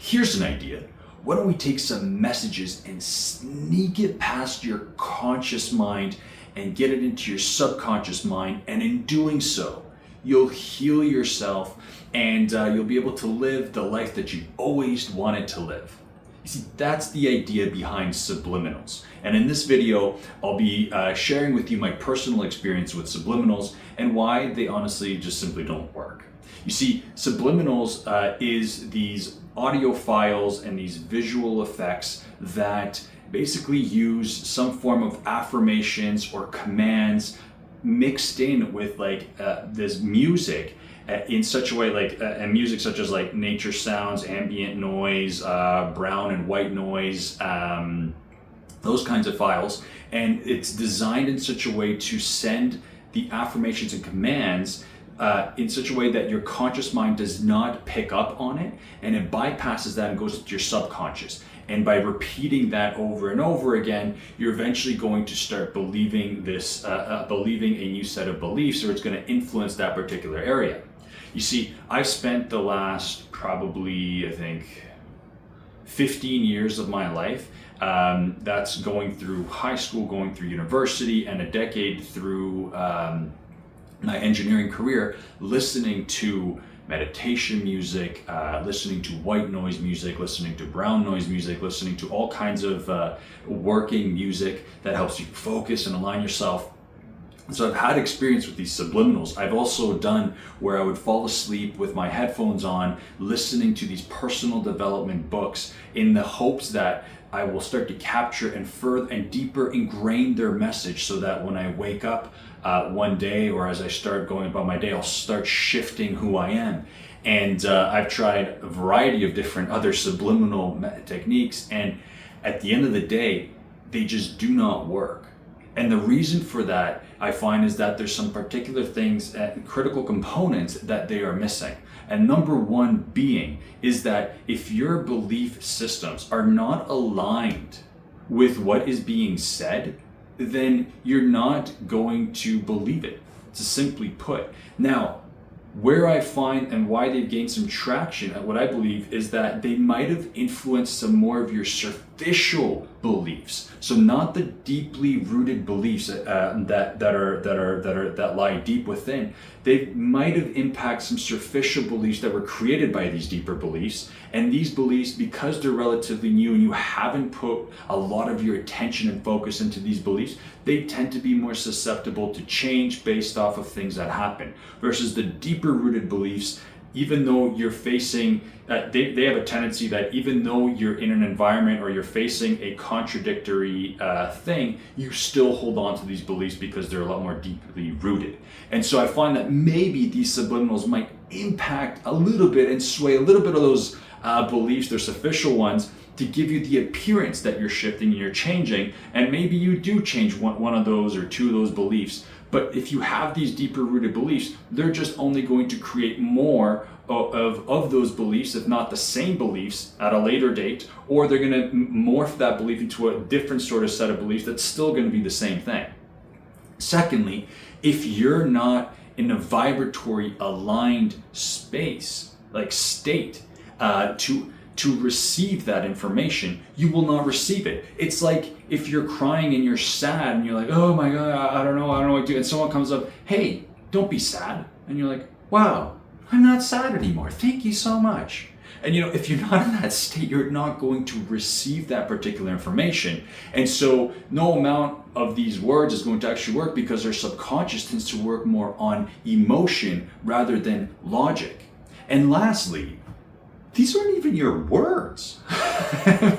Here's an idea. Why don't we take some messages and sneak it past your conscious mind and get it into your subconscious mind, and in doing so, you'll heal yourself and you'll be able to live the life that you always wanted to live. You see, that's the idea behind subliminals. And in this video, I'll be sharing with you my personal experience with subliminals and why they honestly just simply don't work. You see, subliminals is these audio files and these visual effects that basically use some form of affirmations or commands mixed in with this music in such a way, and music such as like nature sounds, ambient noise, brown and white noise, those kinds of files. And it's designed in such a way to send the affirmations and commands in such a way that your conscious mind does not pick up on it, and it bypasses that and goes to your subconscious. And by repeating that over and over again, you're eventually going to start believing this, believing a new set of beliefs, or it's going to influence that particular area. You see, I've spent the last probably, I think, 15 years of my life, that's going through high school, going through university, and a decade through my engineering career, listening to meditation music, listening to white noise music, listening to brown noise music, listening to all kinds of working music that helps you focus and align yourself. So I've had experience with these subliminals. I've also done where I would fall asleep with my headphones on, listening to these personal development books in the hopes that I will start to capture and further and deeper ingrain their message, so that when I wake up one day, or as I start going about my day, I'll start shifting who I am. And I've tried a variety of different other subliminal techniques, and at the end of the day, they just do not work. And the reason for that, I find, is that there's some particular things, critical components that they are missing. And number one being is that if your belief systems are not aligned with what is being said, then you're not going to believe it, to simply put. Now, where I find and why they've gained some traction, what I believe, is that they might have influenced some more of your superficial beliefs. So not the deeply rooted beliefs that lie deep within. They might have impacted some superficial beliefs that were created by these deeper beliefs. And these beliefs, because they're relatively new and you haven't put a lot of your attention and focus into these beliefs, they tend to be more susceptible to change based off of things that happen. Versus the deeper rooted beliefs, even though you're facing, they have a tendency that even though you're in an environment or you're facing a contradictory thing, you still hold on to these beliefs because they're a lot more deeply rooted. And so I find that maybe these subliminals might impact a little bit and sway a little bit of those beliefs, their superficial ones, to give you the appearance that you're shifting and you're changing. And maybe you do change one of those or two of those beliefs. But if you have these deeper rooted beliefs, they're just only going to create more of those beliefs, if not the same beliefs, at a later date, or they're going to morph that belief into a different sort of set of beliefs that's still going to be the same thing. Secondly, if you're not in a vibratory aligned space, like state, to receive that information, you will not receive it. It's like if you're crying and you're sad and you're like, oh my God, I don't know what to do. And someone comes up, hey, don't be sad. And you're like, wow, I'm not sad anymore. Thank you so much. And if you're not in that state, you're not going to receive that particular information. And so no amount of these words is going to actually work, because our subconscious tends to work more on emotion rather than logic. And lastly, these aren't even your words. I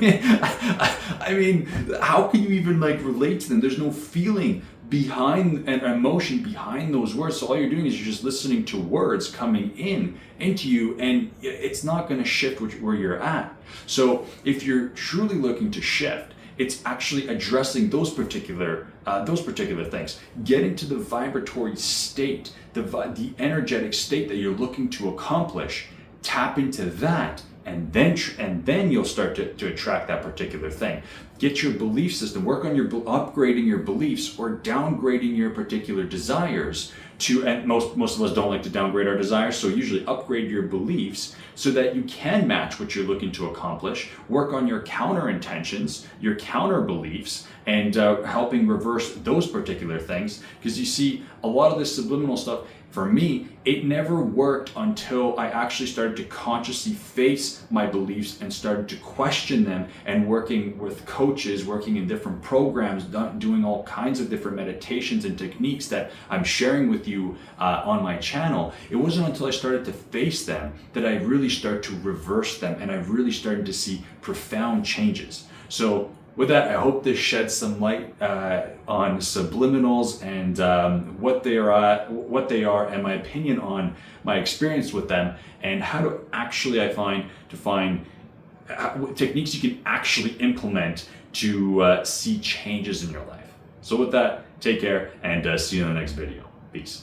mean, how can you even relate to them? There's no feeling behind and emotion behind those words. So all you're doing is you're just listening to words coming into you, and it's not going to shift where you're at. So if you're truly looking to shift, it's actually addressing those particular things. Get into the vibratory state, the energetic state that you're looking to accomplish. Tap into that and then you'll start to attract that particular thing. Get your belief system, work on upgrading your beliefs or downgrading your particular desires and most of us don't like to downgrade our desires, so usually upgrade your beliefs so that you can match what you're looking to accomplish. Work on your counter intentions, your counter beliefs, and helping reverse those particular things. Because you see, a lot of this subliminal stuff, for me, it never worked until I actually started to consciously face my beliefs and started to question them, and working with coaches, working in different programs, doing all kinds of different meditations and techniques that I'm sharing with you on my channel. It wasn't until I started to face them that I really started to reverse them, and I really started to see profound changes. So with that, I hope this sheds some light on subliminals and what they are, and my opinion on my experience with them, and how to actually find techniques you can actually implement to see changes in your life. So with that, take care, and see you in the next video. Peace.